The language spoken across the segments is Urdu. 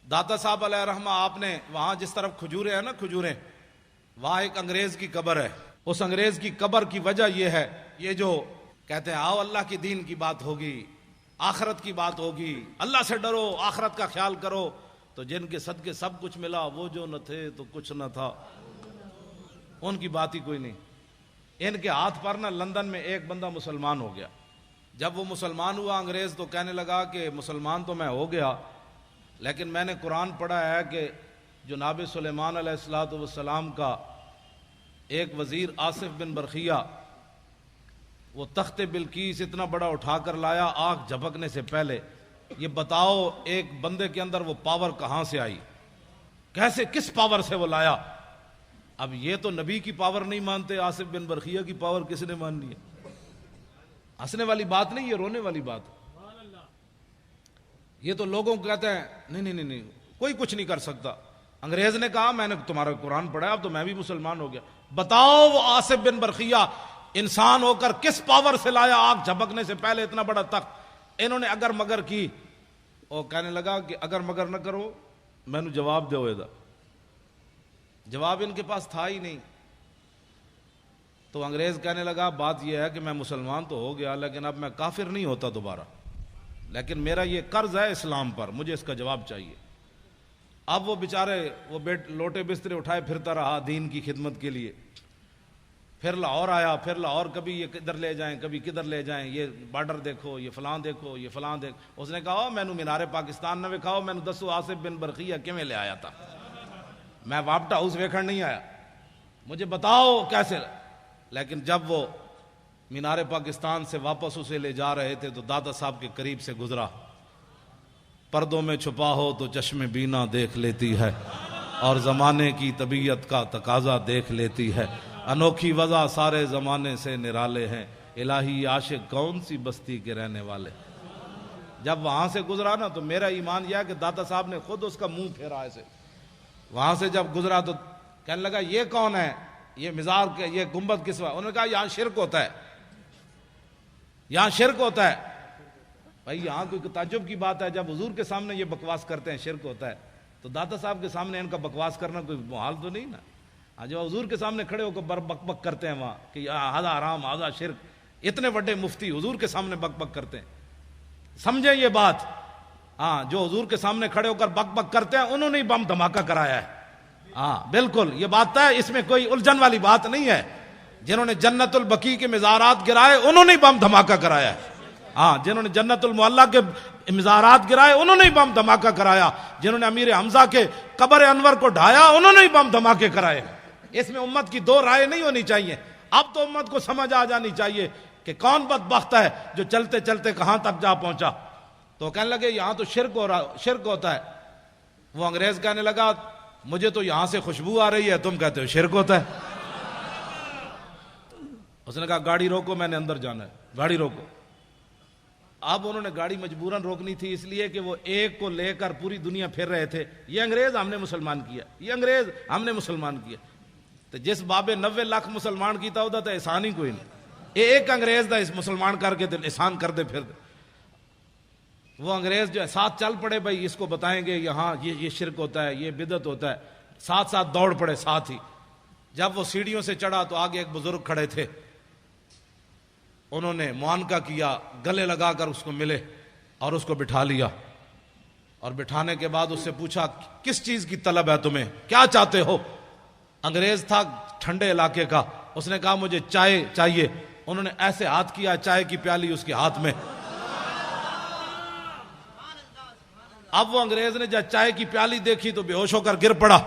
داتا صاحب علیہ رحمہ آپ نے وہاں جس طرف کھجوریں ہیں نا کھجوریں، وہاں ایک انگریز کی قبر ہے. اس انگریز کی قبر کی وجہ یہ ہے، یہ جو کہتے ہیں آؤ اللہ کی دین کی بات ہوگی، آخرت کی بات ہوگی، اللہ سے ڈرو، آخرت کا خیال کرو، تو جن کے صدقے سب کچھ ملا وہ جو نہ تھے تو کچھ نہ تھا، ان کی بات ہی کوئی نہیں. ان کے ہاتھ پر نا لندن میں ایک بندہ مسلمان ہو گیا. جب وہ مسلمان ہوا انگریز تو کہنے لگا کہ مسلمان تو میں ہو گیا، لیکن میں نے قرآن پڑھا ہے کہ جناب سلیمان علیہ السلام کا ایک وزیر آصف بن برخیہ وہ تخت بلقیس اتنا بڑا اٹھا کر لایا آنکھ جھپکنے سے پہلے. یہ بتاؤ ایک بندے کے اندر وہ پاور کہاں سے آئی، کیسے کس پاور سے وہ لایا؟ اب یہ تو نبی کی پاور نہیں مانتے، آصف بن برخیہ کی پاور کس نے ماننی ہے؟ ہنسنے والی بات نہیں، یہ رونے والی بات. یہ تو لوگوں کو کہتے ہیں نہیں کوئی کچھ نہیں کر سکتا. انگریز نے کہا میں نے تمہارا قرآن پڑھا اب تو میں بھی مسلمان ہو گیا. بتاؤ وہ آصف بن برخیہ انسان ہو کر کس پاور سے لایا آنکھ جھپکنے سے پہلے اتنا بڑا تخت؟ انہوں نے اگر مگر کی. اور کہنے لگا کہ اگر مگر نہ کرو میں نے جواب دو. جواب ان کے پاس تھا ہی نہیں. تو انگریز کہنے لگا بات یہ ہے کہ میں مسلمان تو ہو گیا لیکن اب میں کافر نہیں ہوتا دوبارہ، لیکن میرا یہ قرض ہے اسلام پر، مجھے اس کا جواب چاہیے. اب وہ بیچارے وہ لوٹے بسترے اٹھائے پھرتا رہا دین کی خدمت کے لیے. پھر لاہور آیا، پھر لاہور کبھی یہ کدھر لے جائیں کبھی کدھر لے جائیں، یہ بارڈر دیکھو، یہ فلاں دیکھو، یہ فلاں دیکھو. اس نے کہا میں نے مینار پاکستان نہ وکھاؤ، میں نے دسو آصف بن برخیہ کیویں لے آیا تھا، میں واپٹا ہاؤس ویکھن نہیں آیا، مجھے بتاؤ کیسے. لیکن جب وہ مینار پاکستان سے واپس اسے لے جا رہے تھے تو دادا صاحب کے قریب سے گزرا. پردوں میں چھپا ہو تو چشم بینا دیکھ لیتی ہے، اور زمانے کی طبیعت کا تقاضا دیکھ لیتی ہے. انوکھی وضع سارے زمانے سے نرالے ہیں، الہی عاشق کون سی بستی کے رہنے والے. جب وہاں سے گزرا نا تو میرا ایمان یہ ہے کہ دادا صاحب نے خود اس کا منہ پھیرا ایسے. وہاں سے جب گزرا تو کہنے لگا یہ کون ہے، یہ مزار کے یہ گنبد کس وقت؟ انہوں نے کہا یہاں شرک ہوتا ہے، یہاں شرک ہوتا ہے. بھائی یہاں کوئی تعجب کی بات ہے جب حضور کے سامنے یہ بکواس کرتے ہیں شرک ہوتا ہے، تو دادا صاحب کے سامنے ان کا بکواس کرنا کوئی محال تو نہیں نا. جو حضور کے سامنے کھڑے ہو کر بک بک کرتے ہیں وہاں کہ ہذا حرام ہذا شرک، اتنے بڑے مفتی حضور کے سامنے بک بک کرتے ہیں. سمجھیں یہ بات. ہاں جو حضور کے سامنے کھڑے ہو کر بک بک کرتے ہیں انہوں نے بم دھماکہ کرایا ہے. ہاں بالکل یہ بات ہے، اس میں کوئی الجھن والی بات نہیں ہے. جنہوں نے جنت البقیع کے مزارات گرائے انہوں نے بم دھماکہ کرایا ہے. ہاں جنہوں نے جنت المعلیٰ کے مزارات گرائے انہوں نے بم دھماکہ کرایا. جنہوں نے امیر حمزہ کے قبر انور کو ڈھایا انہوں نے بم دھماکے کرائے. اس میں امت کی دو رائے نہیں ہونی چاہیے. اب تو امت کو سمجھ آ جانی چاہیے کہ کون بدبخت ہے جو چلتے چلتے کہاں تک جا پہنچا. تو کہنے لگے یہاں تو شرک ہوتا ہے. وہ انگریز کہنے لگا مجھے تو یہاں سے خوشبو آ رہی ہے، تم کہتے ہو شرک ہوتا ہے. اس نے کہا گاڑی روکو، میں نے اندر جانا ہے، گاڑی روکو. اب انہوں نے گاڑی مجبوراً روکنی تھی اس لیے کہ وہ ایک کو لے کر پوری دنیا پھر رہے تھے. یہ انگریز ہم نے مسلمان کیا، یہ انگریز ہم نے مسلمان کیا. تو جس بابے 90 لاکھ مسلمان کیتا ہوتا تو احسان ہی کوئی نہیں. ایک انگریز دا اس مسلمان کر کے احسان کر دے پھر دے. وہ انگریز جو ہے ساتھ چل پڑے، بھائی اس کو بتائیں گے یہاں یہ شرک ہوتا ہے، یہ بدعت ہوتا ہے. ساتھ ساتھ دوڑ پڑے ساتھ ہی. جب وہ سیڑھیوں سے چڑھا تو آگے ایک بزرگ کھڑے تھے. انہوں نے معانقہ کیا، گلے لگا کر اس کو ملے اور اس کو بٹھا لیا. اور بٹھانے کے بعد اس سے پوچھا کس چیز کی طلب ہے تمہیں، کیا چاہتے ہو؟ انگریز تھا ٹھنڈے علاقے کا. اس نے کہا مجھے چائے چاہیے. انہوں نے ایسے ہاتھ کیا، چائے کی پیالی اس کے ہاتھ میں. اب وہ انگریز نے جب چائے کی پیالی دیکھی تو بے ہوش ہو کر گر پڑا.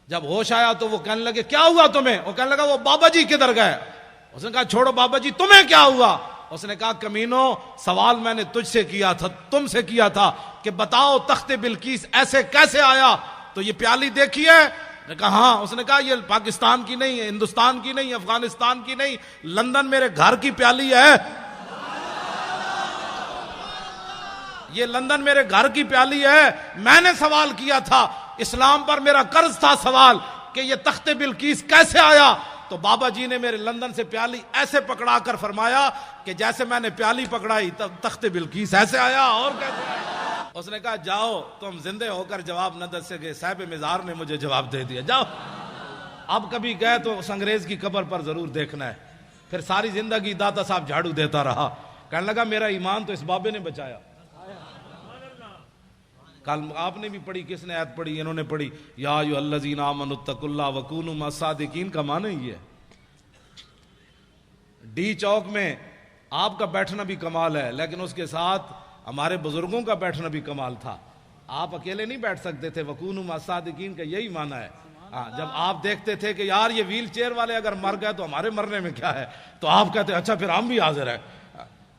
جب ہوش آیا تو وہ کہنے لگے کیا ہوا تمہیں؟ وہ کہنے لگا وہ بابا جی کدھر گئے؟ اس نے کہا چھوڑو بابا جی، تمہیں کیا ہوا؟ اس نے کہا کمینو، سوال میں نے تجھ سے کیا تھا، تم سے کیا تھا کہ بتاؤ تخت بلقیس ایسے کیسے آیا؟ تو یہ پیالی دیکھی ہے؟ نے کہا ہاں. اس نے کہا یہ پاکستان کی نہیں ہے، ہندوستان کی نہیں، افغانستان کی نہیں، لندن میرے گھر کی پیالی ہے. یہ لندن میرے گھر کی پیالی ہے. میں نے سوال کیا تھا، اسلام پر میرا قرض تھا سوال کہ یہ تخت بلقیس کیسے آیا. تو بابا جی نے میرے لندن سے پیالی ایسے پکڑا کر فرمایا کہ جیسے میں نے پیالی پکڑائی تب تخت بلقیس ایسے آیا. اور کیسے آیا؟ اس نے کہا جاؤ تم زندے ہو کر جواب نہ دے سکے، صاحب مزار نے مجھے جواب دے دیا، جاؤ اب کبھی گئے تو اس انگریز کی قبر پر ضرور دیکھنا ہے۔ پھر ساری زندگی داتا صاحب جھاڑو دیتا رہا، کہنے لگا میرا ایمان تو اس بابے نے بچایا۔ کل آپ نے بھی پڑھی، کس نے آیت پڑھی؟ انہوں نے پڑھی یا ایھا الذین آمنوا اتقوا اللہ وکونوا مع الصادقین، کا معنی یہ ہے ڈی چوک میں آپ کا بیٹھنا بھی کمال ہے، لیکن اس کے ساتھ ہمارے بزرگوں کا بیٹھنا بھی کمال تھا۔ آپ اکیلے نہیں بیٹھ سکتے تھے، وکونوا مع الصادقین کا یہی معنی ہے۔ جب آپ دیکھتے تھے کہ یار یہ ویل چیئر والے اگر مر گئے تو ہمارے مرنے میں کیا ہے، تو آپ کہتے اچھا پھر ہم بھی حاضر ہیں۔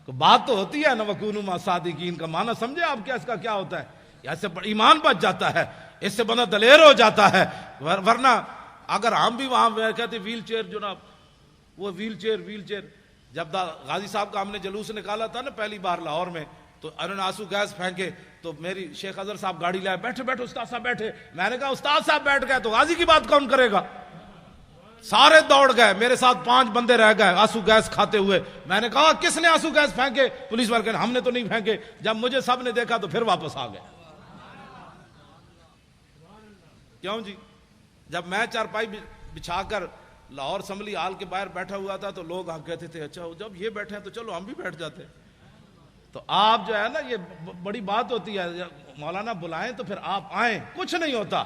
بات تو ہوتی ہے نا وکونوا مع الصادقین کا معنی سمجھے آپ کیا اس کا کیا ہوتا ہے؟ اس سے ایمان بچ جاتا ہے، اس سے بندہ دلیر ہو جاتا ہے۔ ورنہ اگر ہم بھی وہاں کہتے ویل چیئر جناب، وہ ویل چیئر جب غازی صاحب کا ہم نے جلوس نکالا تھا نا پہلی بار لاہور میں، تو انہوں نے آنسو گیس پھینکے، تو میری شیخ اظہر صاحب گاڑی لائے، بیٹھے بیٹھے استاد صاحب بیٹھے، میں نے کہا استاد صاحب بیٹھ گئے تو غازی کی بات کون کرے گا؟ سارے دوڑ گئے، میرے ساتھ 5 بندے رہ گئے آنسو گیس کھاتے ہوئے۔ میں نے کہا کس نے آنسو گیس پھینکے؟ پولیس والے کہنے ہم نے تو نہیں پھینکے۔ جب مجھے سب نے دیکھا تو پھر واپس آ گئے۔ کیوں جی؟ جب میں چارپائی بچھا کر لاہور اسمبلی ہال کے باہر بیٹھا ہوا تھا تو لوگ کہتے تھے اچھا جب یہ بیٹھے ہیں تو چلو ہم بھی بیٹھ جاتے۔ تو آپ جو ہے نا، یہ بڑی بات ہوتی ہے، مولانا بلائیں تو پھر آپ آئیں، کچھ نہیں ہوتا،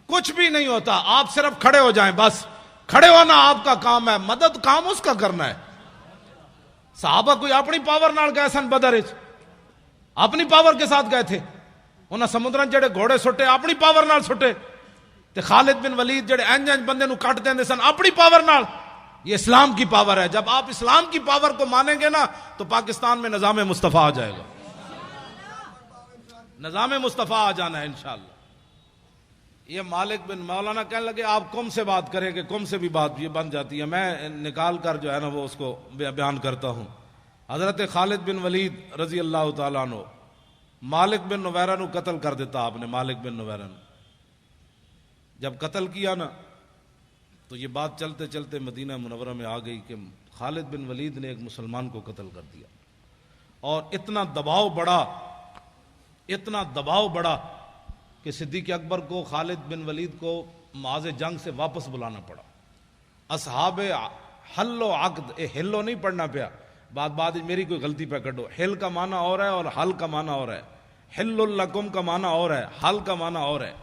کچھ بھی نہیں ہوتا، آپ صرف کھڑے ہو جائیں، بس کھڑے ہونا آپ کا کام ہے، مدد کام اس کا کرنا ہے۔ صحابہ کوئی اپنی پاور نال گئے سن بدر وچ، اپنی پاور کے ساتھ گئے تھے، انہاں سمندران جڑے گھوڑے سٹے اپنی پاور نال سٹے، تے خالد بن ولید جڑے انج بندے نو کٹ دیندے سن اپنی پاور نال۔ یہ اسلام کی پاور ہے، جب آپ اسلام کی پاور کو مانیں گے نا تو پاکستان میں نظام مصطفیٰ آ جائے گا، نظام مصطفیٰ آ جانا ہے انشاءاللہ۔ یہ مالک بن مولانا کہنے لگے آپ کم سے بات کریں کہ کم سے بھی بات یہ بن جاتی ہے، میں نکال کر جو ہے نا وہ اس کو بیان کرتا ہوں۔ حضرت خالد بن ولید رضی اللہ تعالیٰ عنہ مالک بن نویرہ نو قتل کر دیتا آپ نے۔ مالک بن نویرہ نے جب قتل کیا نا تو یہ بات چلتے چلتے مدینہ منورہ میں آ گئی کہ خالد بن ولید نے ایک مسلمان کو قتل کر دیا، اور اتنا دباؤ بڑا کہ صدیق اکبر کو خالد بن ولید کو معاذ جنگ سے واپس بلانا پڑا۔ اصحاب حل و عقد، حل و نہیں پڑھنا پیا، بات میری کوئی غلطی پہ کٹو، حل کا معنی اور ہے اور حل کا معنی اور ہے، حل لکم کا معنی اور ہے، حل کا معنی اور ہے۔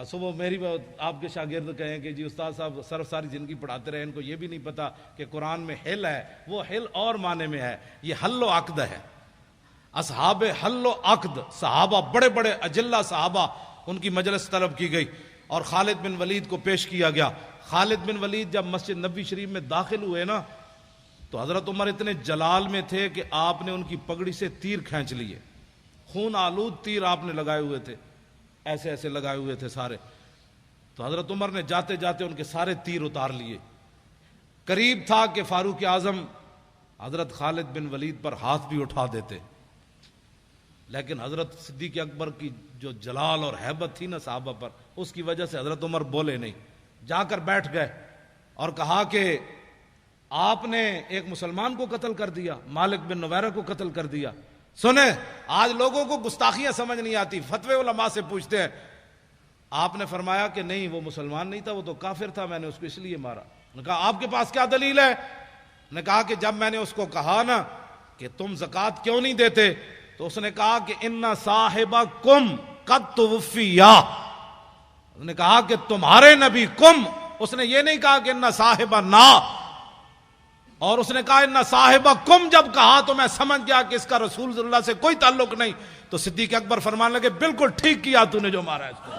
صبح میری آپ کے شاگرد کہیں کہ جی استاد صاحب صرف ساری زندگی پڑھاتے رہے، ان کو یہ بھی نہیں پتا کہ قرآن میں حل ہے، وہ حل اور معنی میں ہے، یہ حل و عقد ہے۔ اصحاب حل و عقد صحابہ، بڑے بڑے اجلہ صحابہ، ان کی مجلس طلب کی گئی اور خالد بن ولید کو پیش کیا گیا۔ خالد بن ولید جب مسجد نبوی شریف میں داخل ہوئے نا تو حضرت عمر اتنے جلال میں تھے کہ آپ نے ان کی پگڑی سے تیر کھینچ لیے، خون آلود تیر آپ نے لگائے ہوئے تھے، ایسے ایسے لگائے ہوئے تھے سارے۔ تو حضرت عمر نے جاتے جاتے ان کے سارے تیر اتار لیے۔ قریب تھا کہ فاروق اعظم حضرت خالد بن ولید پر ہاتھ بھی اٹھا دیتے، لیکن حضرت صدیق اکبر کی جو جلال اور ہیبت تھی نا صحابہ پر، اس کی وجہ سے حضرت عمر بولے نہیں، جا کر بیٹھ گئے اور کہا کہ آپ نے ایک مسلمان کو قتل کر دیا، مالک بن نویرہ کو قتل کر دیا۔ سنیں، آج لوگوں کو گستاخیاں سمجھ نہیں آتی، فتوے علماء سے پوچھتے ہیں۔ آپ نے فرمایا کہ نہیں، وہ مسلمان نہیں تھا، وہ تو کافر تھا، میں نے اس کو اس لیے مارا۔ نے کہا آپ کے پاس کیا دلیل ہے؟ نے کہا کہ جب میں نے اس کو کہا نا کہ تم زکوٰۃ کیوں نہیں دیتے، تو اس نے کہا کہ ان صاحبکم قد توفیا، اس نے کہا کہ تمہارے نبی کم، اس نے یہ نہیں کہا کہ ان صاحبنا، اور اس نے کہا ان صاحبکم جب کہا تو میں سمجھ گیا کہ اس کا رسول صلی اللہ سے کوئی تعلق نہیں۔ تو صدیق اکبر فرمانے لگے بالکل ٹھیک کیا تو نے جو مارا ہے اس کو۔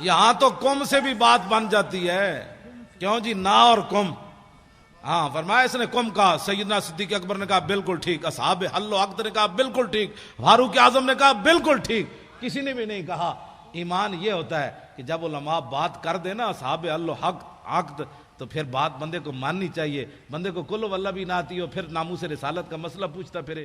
یہاں تو کم سے بھی بات بن جاتی ہے، کیوں جی نا اور کم، ہاں فرمایا اس نے کم کہا، سیدنا صدیق اکبر نے کہا بالکل ٹھیک، اصحاب حل و عقد نے کہا بالکل ٹھیک، فاروق اعظم نے کہا بالکل ٹھیک، کسی نے بھی نہیں کہا۔ ایمان یہ ہوتا ہے کہ جب علماء بات کر دے نا اصحاب حل و عقد تو پھر بات بندے کو ماننی چاہیے۔ بندے کو کل واللہ بھی نہ آتی ہو، پھر ناموس رسالت کا مسئلہ پوچھتا پھرے۔